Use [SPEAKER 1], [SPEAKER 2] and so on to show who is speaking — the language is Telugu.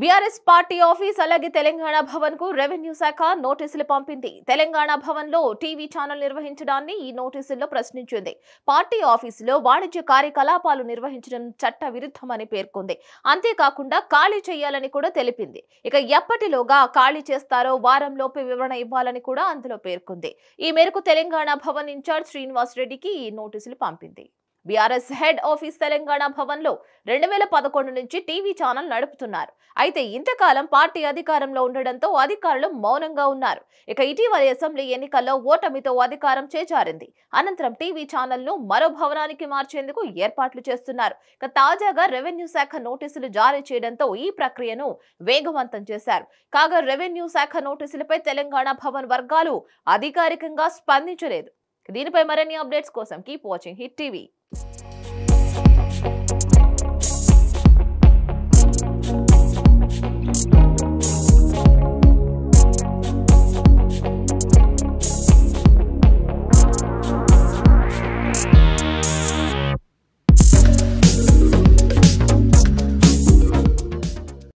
[SPEAKER 1] బీఆర్ఎస్ పార్టీ ఆఫీస్ అలాగే తెలంగాణ భవన్ కు రెవెన్యూ శాఖ నోటీసులు పంపింది. తెలంగాణ భవన్ లో టీవీ ఛానల్ నిర్వహించడాన్ని ఈ నోటీసుల్లో ప్రశ్నించింది. పార్టీ ఆఫీసులో వాణిజ్య కార్యకలాపాలు నిర్వహించడం చట్ట విరుద్ధమని పేర్కొంది. అంతేకాకుండా ఖాళీ చేయాలని కూడా తెలిపింది. ఇక ఎప్పటిలోగా ఖాళీ చేస్తారో వారంలోపు వివరణ ఇవ్వాలని కూడా అందులో పేర్కొంది. ఈ మేరకు తెలంగాణ భవన్ ఇన్ఛార్జ్ శ్రీనివాస్ రెడ్డికి ఈ నోటీసులు పంపింది. BRS head office Telangana Bhavan లో 2011 నుంచి టీవీ ఛానల్ నడుపుతున్నారు. అయితే ఇంతకాలం పార్టీ అధికారంలో ఉండడంతో అధికారులు మౌనంగా ఉన్నారు. ఇక ఇటీవల అసెంబ్లీ ఎన్నికల్లో ఓటమితో అధికారం చేజారింది. అనంతరం టీవీ ఛానల్ ను మరో భవనానికి మార్చేందుకు ఏర్పాట్లు చేస్తున్నారు. ఇక తాజాగా రెవెన్యూ శాఖ నోటీసులు జారీ చేయడంతో ఈ ప్రక్రియను వేగవంతం చేశారు. కాగా రెవెన్యూ శాఖ నోటీసులపై తెలంగాణ భవన్ వర్గాలు అధికారికంగా స్పందించలేదు. దీనిపై మరిన్ని అప్డేట్స్ కోసం కీప్ వాచింగ్ హిట్ టీవీ.